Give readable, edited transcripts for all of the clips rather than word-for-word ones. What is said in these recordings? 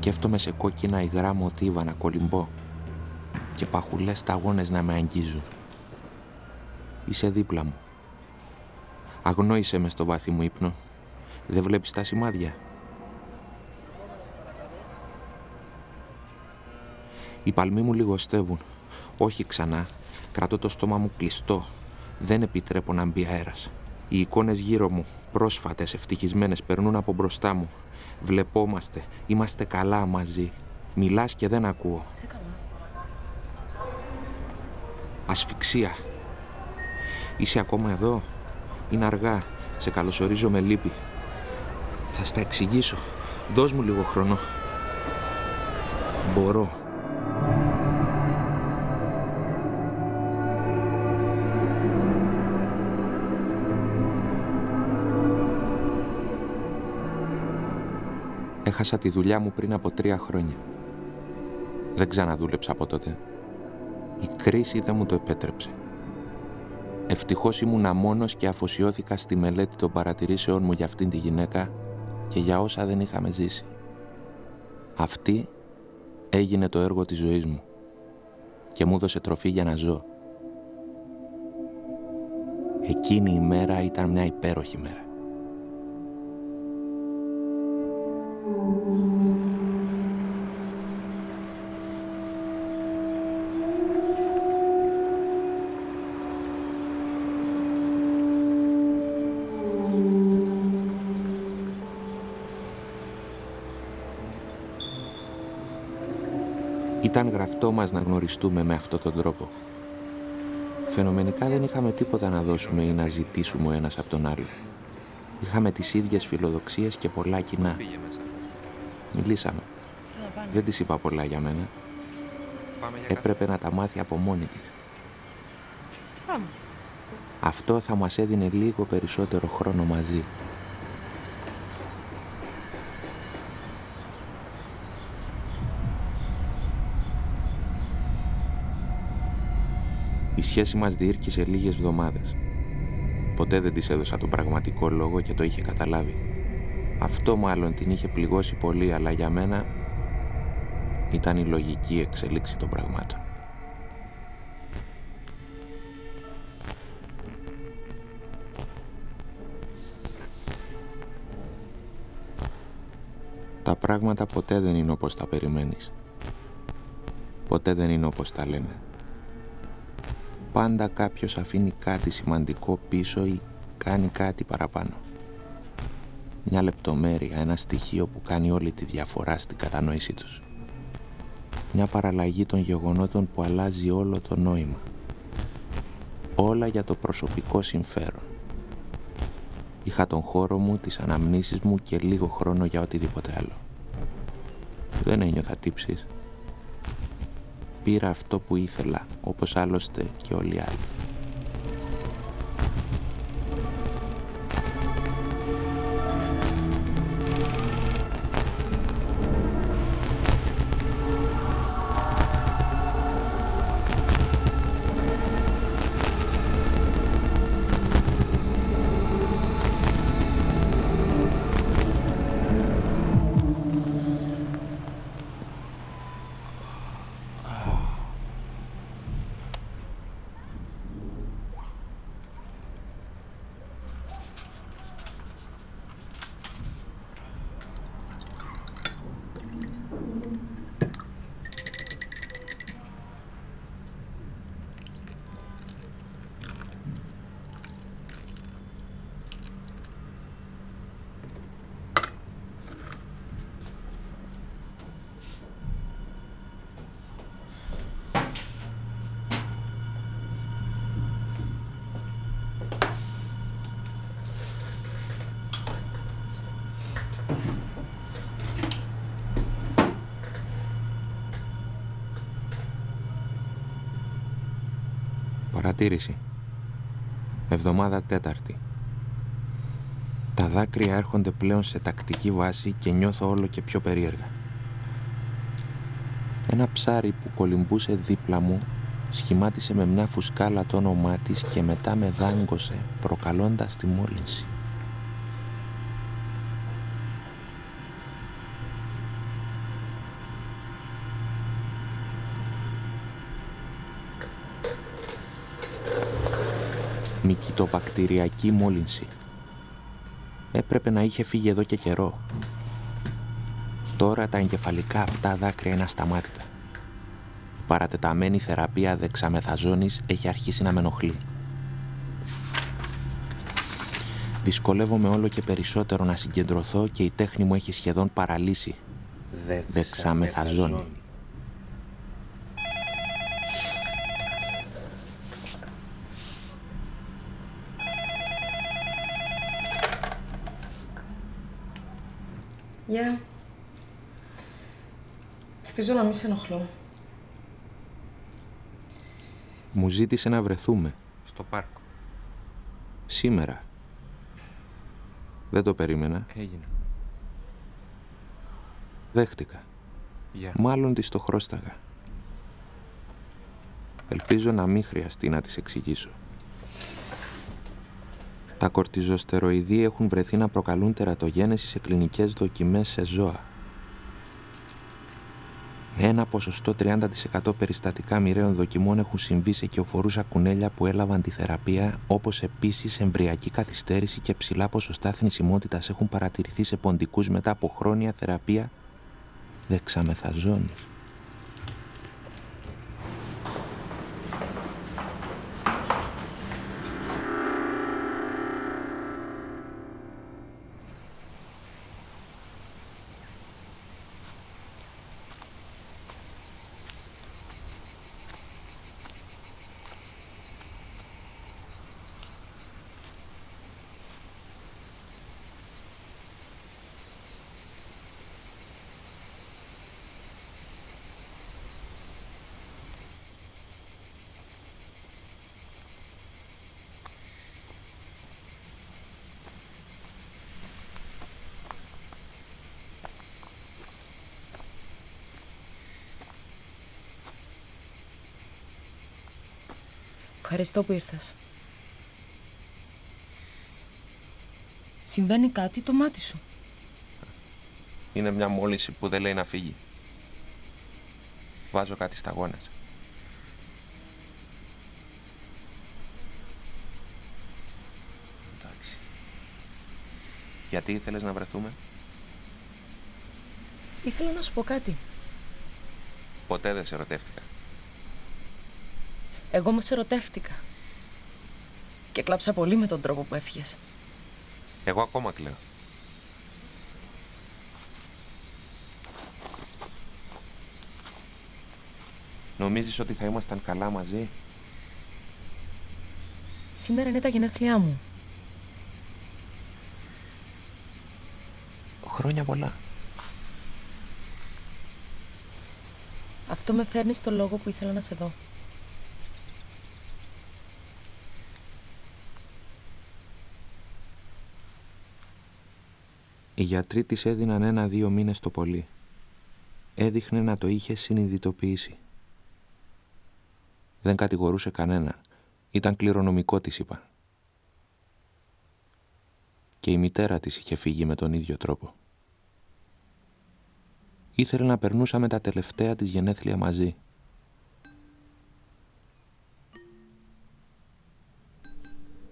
Σκέφτομαι σε κόκκινα υγρά μοτίβα να κολυμπώ και παχουλές σταγόνες να με αγγίζουν. Είσαι δίπλα μου. Αγνόησε με στο βάθη μου ύπνο. Δεν βλέπεις τα σημάδια? Οι παλμοί μου λιγοστεύουν. Όχι ξανά. Κρατώ το στόμα μου κλειστό. Δεν επιτρέπω να μπει αέρας. Οι εικόνες γύρω μου, πρόσφατες, ευτυχισμένες, περνούν από μπροστά μου. Βλεπόμαστε. Είμαστε καλά μαζί. Μιλάς και δεν ακούω. Ασφυξία. Είσαι ακόμα εδώ? Είναι αργά. Σε καλωσορίζω με λύπη. Θα στα εξηγήσω. Δώσ' μου λίγο χρόνο. Μπορώ. Έχασα τη δουλειά μου πριν από 3 χρόνια. Δεν ξαναδούλεψα από τότε. Η κρίση δεν μου το επέτρεψε. Ευτυχώς ήμουνα μόνος και αφοσιώθηκα στη μελέτη των παρατηρήσεών μου για αυτήν τη γυναίκα και για όσα δεν είχαμε ζήσει. Αυτή έγινε το έργο της ζωής μου και μου έδωσε τροφή για να ζω. Εκείνη η μέρα ήταν μια υπέροχη μέρα. Ήταν γραφτό μας να γνωριστούμε με αυτόν τον τρόπο. Φαινομενικά δεν είχαμε τίποτα να δώσουμε ή να ζητήσουμε ο ένας από τον άλλο. Είχαμε τις ίδιες φιλοδοξίες και πολλά κοινά. Μιλήσαμε. Δεν της είπα πολλά για μένα. Έπρεπε να τα μάθει από μόνη της. Αυτό θα μας έδινε λίγο περισσότερο χρόνο μαζί. Η σχέση μας διήρκησε λίγες εβδομάδες. Ποτέ δεν της έδωσα τον πραγματικό λόγο και το είχε καταλάβει. Αυτό μάλλον την είχε πληγώσει πολύ, αλλά για μένα ήταν η λογική εξέλιξη των πραγμάτων. Τα πράγματα ποτέ δεν είναι όπως τα περιμένεις. Ποτέ δεν είναι όπως τα λένε. Πάντα κάποιος αφήνει κάτι σημαντικό πίσω ή κάνει κάτι παραπάνω. Μια λεπτομέρεια, ένα στοιχείο που κάνει όλη τη διαφορά στην κατανόησή τους. Μια παραλλαγή των γεγονότων που αλλάζει όλο το νόημα. Όλα για το προσωπικό συμφέρον. Είχα τον χώρο μου, τις αναμνήσεις μου και λίγο χρόνο για οτιδήποτε άλλο. Δεν ένιωθα τύψεις. Πήρα αυτό που ήθελα, όπως άλλωστε και όλοι οι άλλοι. Παρατήρηση. Εβδομάδα 4η. Τα δάκρυα έρχονται πλέον σε τακτική βάση και νιώθω όλο και πιο περίεργα. Ένα ψάρι που κολυμπούσε δίπλα μου σχημάτισε με μια φουσκάλα το όνομά της και μετά με δάγκωσε, προκαλώντας τη μόλυνση. Μυκητοβακτηριακή μόλυνση. Έπρεπε να είχε φύγει εδώ και καιρό. Τώρα τα εγκεφαλικά αυτά δάκρυα είναι ασταμάτητα. Η παρατεταμένη θεραπεία δεξαμεθαζόνης έχει αρχίσει να με ενοχλεί. Δυσκολεύομαι όλο και περισσότερο να συγκεντρωθώ και η τέχνη μου έχει σχεδόν παραλύσει. Δεξαμεθαζόνη. Γεια. Ελπίζω να μην σε ενοχλώ. Μου ζήτησε να βρεθούμε. Στο πάρκο. Σήμερα. Δεν το περίμενα. Έγινε. Δέχτηκα. Γεια. Μάλλον της το χρώσταγα. Ελπίζω να μην χρειαστεί να της εξηγήσω. Τα κορτιζοστεροειδή έχουν βρεθεί να προκαλούν τερατογένεση σε κλινικές δοκιμές σε ζώα. Ένα ποσοστό 30% περιστατικά μοιραίων δοκιμών έχουν συμβεί σε κυοφορούσα κουνέλια που έλαβαν τη θεραπεία, όπως επίσης εμβρυακή καθυστέρηση και ψηλά ποσοστά θνησιμότητας έχουν παρατηρηθεί σε ποντικούς μετά από χρόνια θεραπεία δεξαμεθαζόνης. Ευχαριστώ που ήρθες. Συμβαίνει κάτι το μάτι σου. Είναι μια μόλυνση που δεν λέει να φύγει. Βάζω κάτι σταγόνες. Εντάξει. Γιατί ήθελες να βρεθούμε? Ήθελα να σου πω κάτι. Ποτέ δεν σε ερωτεύτηκα. Εγώ όμως ερωτεύτηκα. Και κλάψα πολύ με τον τρόπο που έφυγες. Εγώ ακόμα κλαίω. Νομίζεις ότι θα ήμασταν καλά μαζί? Σήμερα είναι τα γενέθλιά μου. Χρόνια πολλά. Αυτό με φέρνει στο λόγο που ήθελα να σε δω. Οι γιατροί της έδιναν 1-2 μήνες το πολύ. Έδειχνε να το είχε συνειδητοποιήσει. Δεν κατηγορούσε κανέναν. Ήταν κληρονομικό, της είπαν. Και η μητέρα της είχε φύγει με τον ίδιο τρόπο. Ήθελε να περνούσαμε τα τελευταία της γενέθλια μαζί.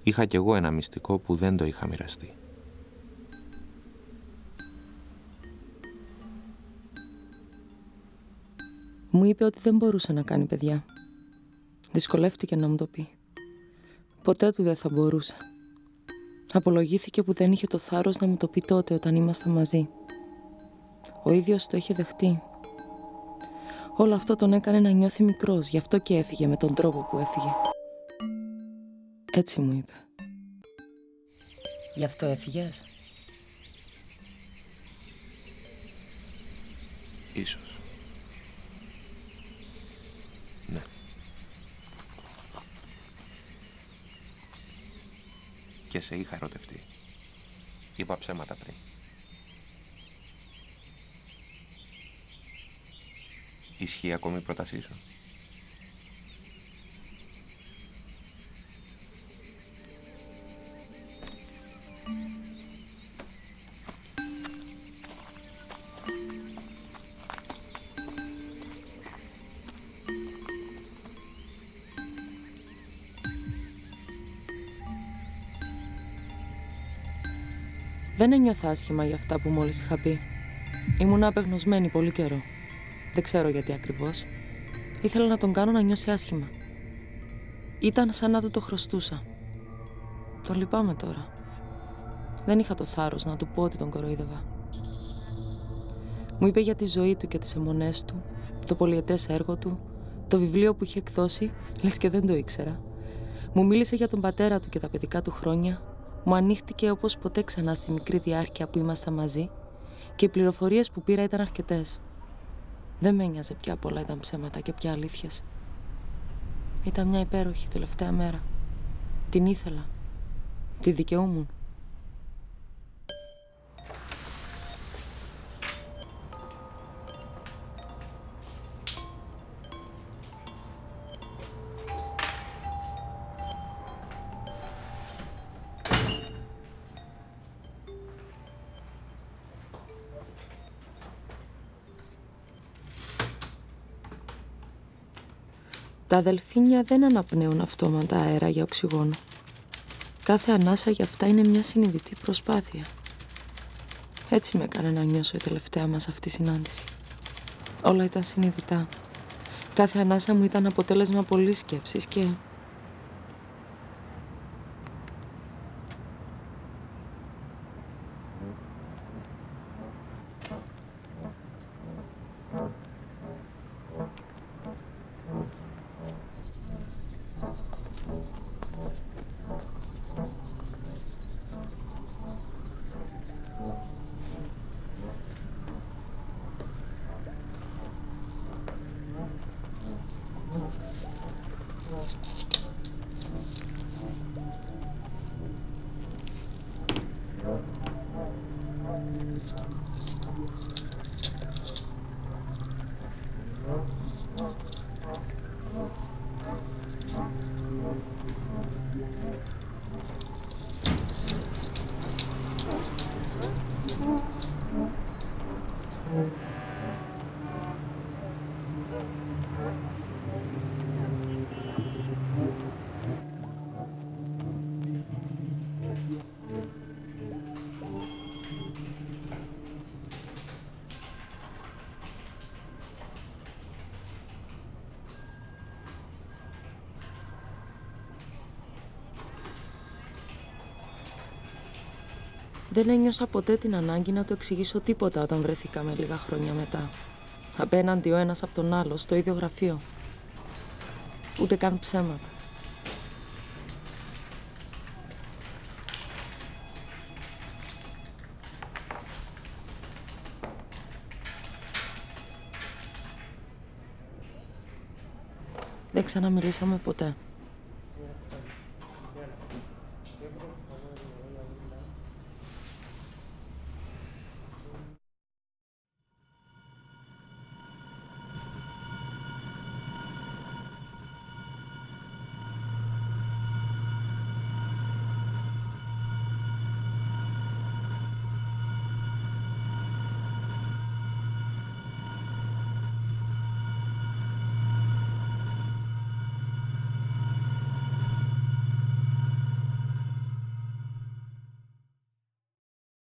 Είχα κι εγώ ένα μυστικό που δεν το είχα μοιραστεί. Μου είπε ότι δεν μπορούσε να κάνει παιδιά. Δυσκολεύτηκε να μου το πει. Ποτέ του δεν θα μπορούσε. Απολογήθηκε που δεν είχε το θάρρος να μου το πει τότε όταν ήμασταν μαζί. Ο ίδιος το είχε δεχτεί. Όλο αυτό τον έκανε να νιώθει μικρός, γι' αυτό και έφυγε με τον τρόπο που έφυγε. Έτσι μου είπε. Γι' αυτό έφυγες? Ίσως. Ναι. Και σε είχα ερωτευτεί. Είπα ψέματα πριν. Ισχύει ακόμη η πρότασή σου? Δεν ένιωθα άσχημα για αυτά που μόλις είχα πει. Ήμουν απεγνωσμένη πολύ καιρό. Δεν ξέρω γιατί ακριβώς. Ήθελα να τον κάνω να νιώσει άσχημα. Ήταν σαν να του το χρωστούσα. Τον λυπάμαι τώρα. Δεν είχα το θάρρος να του πω ότι τον κοροϊδεύα. Μου είπε για τη ζωή του και τις αιμονές του, το πολυετές έργο του, το βιβλίο που είχε εκδώσει, λες και δεν το ήξερα. Μου μίλησε για τον πατέρα του και τα παιδικά του χρόνια. Μου ανοίχτηκε όπως ποτέ ξανά στη μικρή διάρκεια που ήμασταν μαζί και οι πληροφορίες που πήρα ήταν αρκετές. Δεν με ένοιαζε πια πολλά ήταν ψέματα και πια αλήθειες. Ήταν μια υπέροχη τελευταία μέρα. Την ήθελα. Τη δικαιούμουν. Τα δελφίνια δεν αναπνέουν αυτόματα αέρα για οξυγόνο. Κάθε ανάσα για αυτά είναι μια συνειδητή προσπάθεια. Έτσι με έκανε να νιώσω η τελευταία μας αυτή συνάντηση. Όλα ήταν συνειδητά. Κάθε ανάσα μου ήταν αποτέλεσμα πολλής σκέψης και... Δεν ένιωσα ποτέ την ανάγκη να του εξηγήσω τίποτα όταν βρεθήκαμε λίγα χρόνια μετά. Απέναντι ο ένας από τον άλλο, στο ίδιο γραφείο. Ούτε καν ψέματα. Δεν ξαναμιλήσαμε ποτέ.